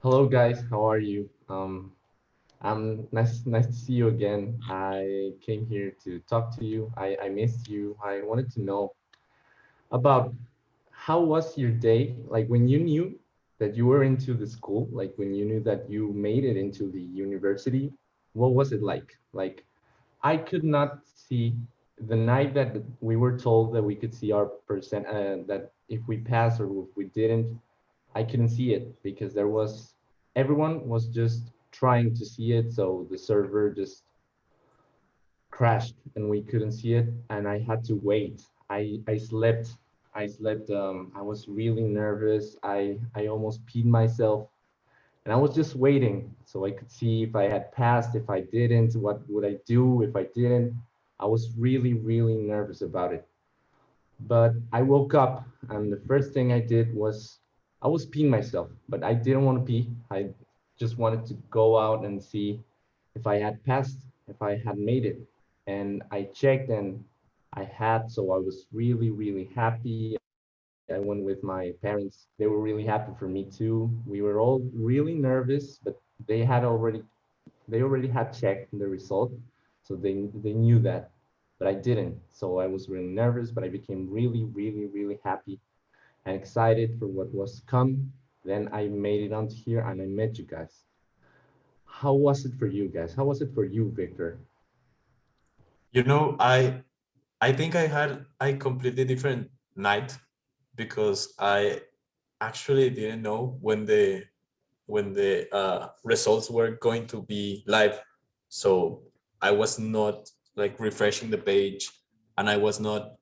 Hello guys, how are you? I'm nice to see you again. I came here to talk to you. I missed you. I wanted to know about how was your day? Like when you knew that you were into the school, like when you knew that you made it into the university, what was it like? Like I could not see the night that we were told that we could see our percent that if we passed or if we didn't, I couldn't see it because there was everyone was just trying to see it, so the server just crashed and we couldn't see it, and I had to wait. I slept. I slept. I was really nervous. I almost peed myself, and I was just waiting so I could see if I had passed. If I didn't, what would I do if I didn't? I was really nervous about it. But I woke up and the first thing I did was I was peeing myself, but I didn't want to pee. I just wanted to go out and see if I had passed, if I had made it. And I checked and I had, so I was really happy. I went with my parents. They were really happy for me too. We were all really nervous, but they had already had checked the result, so they knew that, but I didn't. So I was really nervous, but I became really happy and excited for what was to come. Then I made it onto here and I met you guys. How was it for you guys? How was it for you, Victor? You know, I think I had a completely different night because I actually didn't know when the results were going to be live. So I was not like refreshing the page, and I was not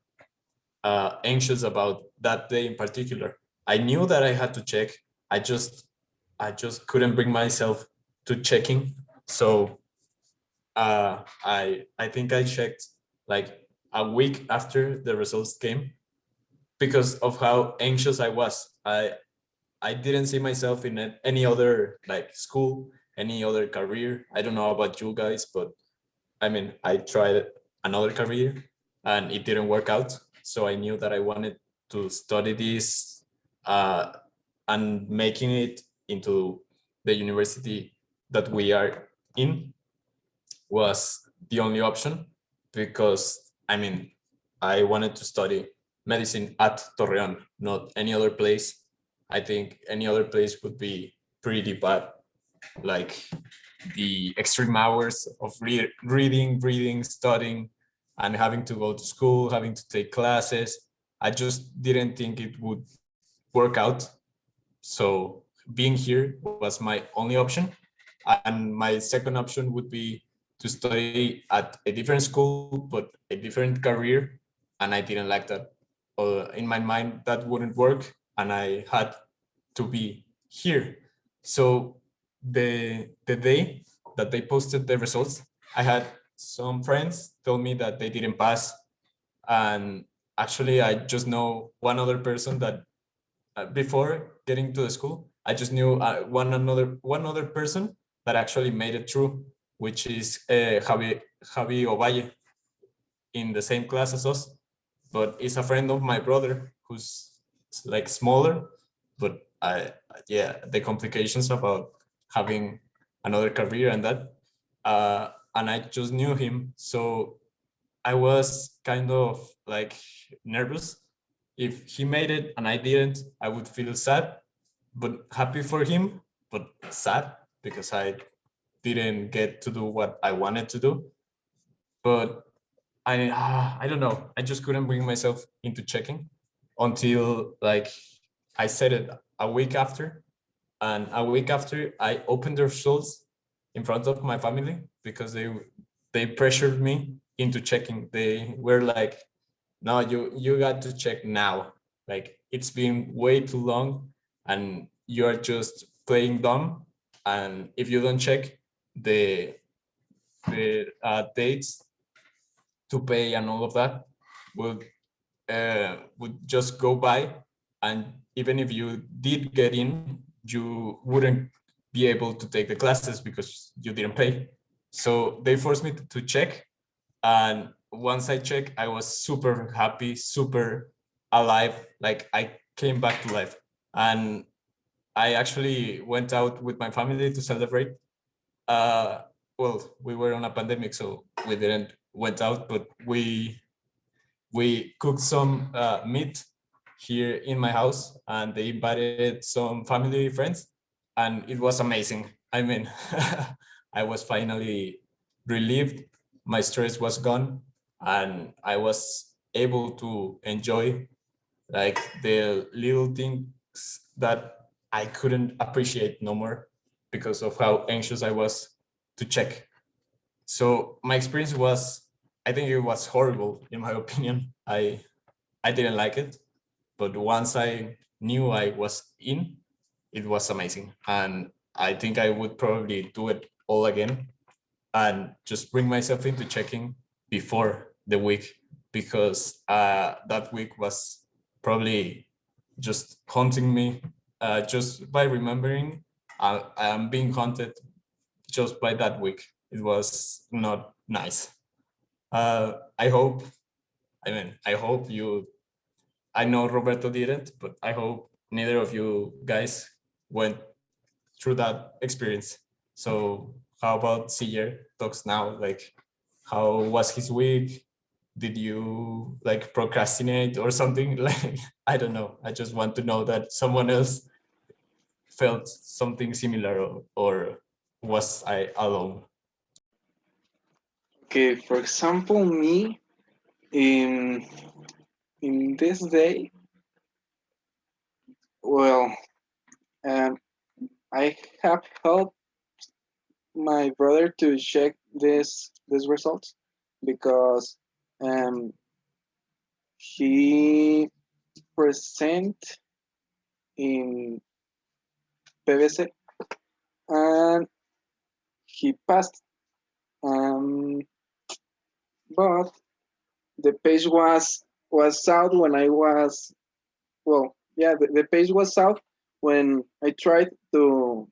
anxious about that day in particular. I knew that I had to check. I just I just couldn't bring myself to checking. So I think I checked like a week after the results came because of how anxious I was. I didn't see myself in any other like school, any other career. I don't know about you guys, but I mean, I tried another career and it didn't work out. So I knew that I wanted to study this uh, and making it into the university that we are in was the only option because I mean I wanted to study medicine at Torreon, not any other place. I think any other place would be pretty bad. Like the extreme hours of reading, studying, and having to go to school, having to take classes. I just didn't think it would work out. So being here was my only option. And my second option would be to study at a different school, but a different career. And I didn't like that. In my mind, that wouldn't work. And I had to be here. So the day that they posted the results, I had some friends tell me that they didn't pass. And actually, I just know one other person that before getting to the school, I just knew one other person that actually made it through, which is Javi Ovalle in the same class as us, but he's a friend of my brother who's like smaller. But I yeah, the complications about having another career and that, and I just knew him, so I was kind of like nervous. If he made it and I didn't, I would feel sad, but happy for him, but sad because I didn't get to do what I wanted to do. But I don't know. I just couldn't bring myself into checking until like I said it a week after, and a week after I opened the results in front of my family because they pressured me into checking. They were like, "No, you got to check now. Like it's been way too long, and you are just playing dumb. And if you don't check the the dates to pay and all of that, would just go by, and even if you did get in, you wouldn't be able to take the classes because you didn't pay. So they forced me to check, and once I checked, I was super happy, super alive. Like I came back to life, and I actually went out with my family to celebrate. Uh, well, we were on a pandemic, so we didn't went out, but we cooked some meat here in my house, and they invited some family friends, and it was amazing. I mean, I was finally relieved. My stress was gone, and I was able to enjoy like the little things that I couldn't appreciate no more because of how anxious I was to check. So my experience was, I think it was horrible in my opinion. I didn't like it, but once I knew I was in, it was amazing, and I think I would probably do it all again and just bring myself into checking before the week, because that week was probably just haunting me. Just by remembering, I'm being haunted just by that week. It was not nice. I hope, I hope you, I know Roberto didn't, but I hope neither of you guys went through that experience. So how about Seer talks now? Like, how was his week? Did you like procrastinate or something? Like, I don't know. I just want to know that someone else felt something similar, or was I alone? Okay, for example, me in this day, well, um, I have helped my brother to check this results because um, he present in PVC and he passed. Um, but the page was out when I was yeah, the page was out when I tried to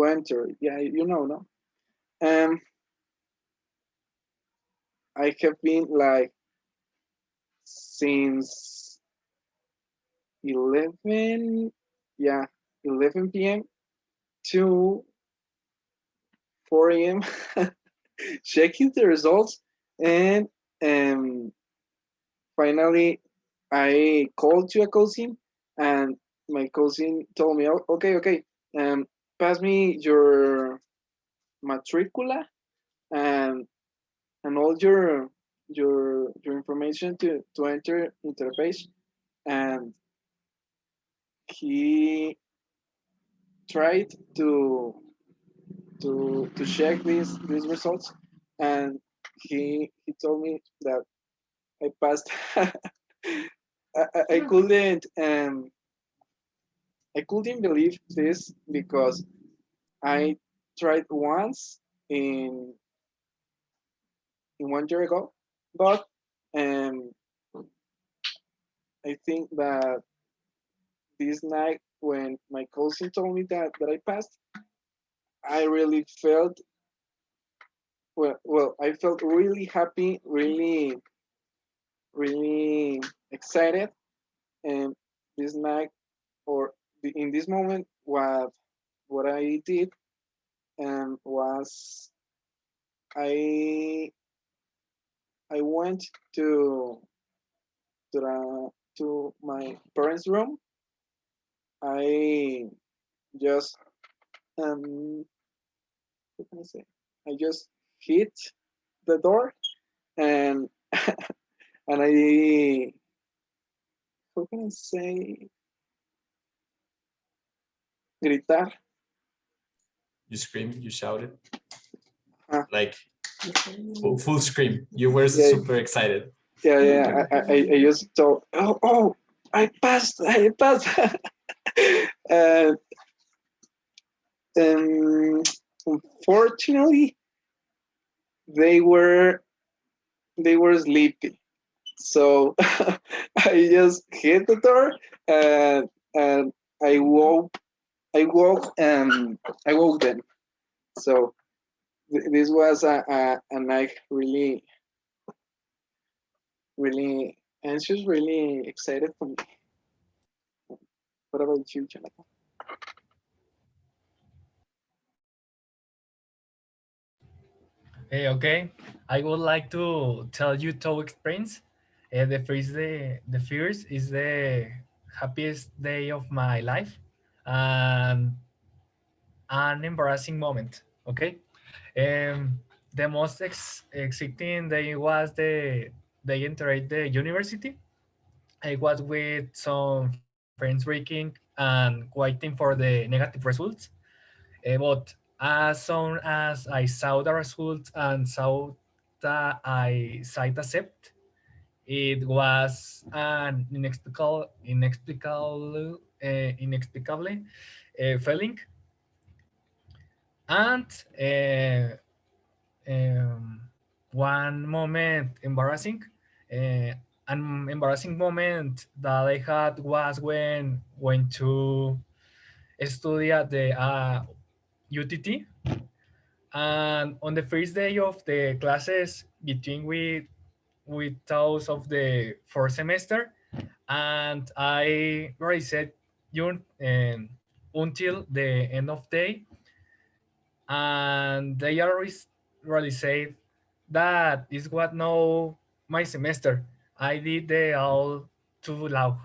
enter. Yeah, you know, no. Um, I have been like since 11, yeah, 11 p.m. to 4 a.m. checking the results, and um, finally I called to a cousin, and my cousin told me, "Oh, okay, okay, pass me your matricula and all your information to enter interface." And he tried to check these results, and he told me that I passed. I couldn't I couldn't believe this because I tried once in 1 year ago, but um, I think that this night when my cousin told me that I passed, I really felt I felt really happy, really excited, and this night or in this moment, what I did was I I went to my parents' room. I just what can I say? I just hit the door, and and I how can I say gritar. You screamed, you shouted, Uh, like full scream. You were yeah, super excited. yeah. I just told, oh, I passed, I passed. and um, unfortunately, they were sleepy. So I just hit the door, and and I woke I woke I woke them. So this was a night really and she's really excited for me. What about you, Jonathan? Okay, I would like to tell you two experience. The first is the happiest day of my life, and an embarrassing moment. Okay, um, the most exciting day was the day entered the university. I was with some friends drinking and waiting for the negative results. But as soon as I saw the results and saw that I signed accept, it was an inexplicably feeling, and uh, um, one moment embarrassing. Uh, an embarrassing moment that I had was when went to study at the UTT, and on the first day of the classes between with those of the fourth semester, and I already said you until the end of day, and they already said that is what no my semester. I did the all too loud.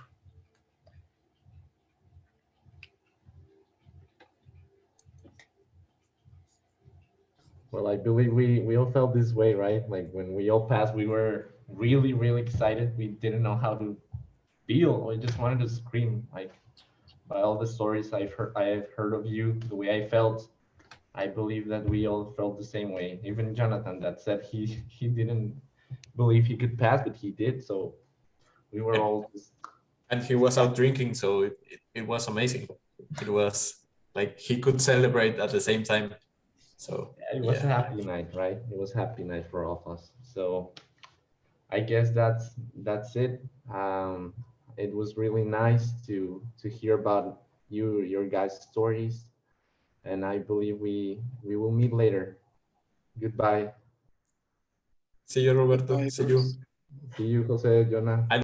Well, I believe we all felt this way, right? Like when we all passed, we were really really excited. We didn't know how to feel. We just wanted to scream. Like by all the stories I've heard of you, the way I felt, I believe that we all felt the same way. Even Jonathan that said he didn't believe he could pass, but he did. So we were and, all just and he was out drinking, so it was amazing. It was like he could celebrate at the same time. So yeah, it was yeah. a happy night, right? It was a happy night for all of us. So I guess that's it. It was really nice to hear about your guys' stories, and I believe we will meet later. Goodbye. See you, Roberto. Goodbye, See you. bros. See you, Jose, Jonah. I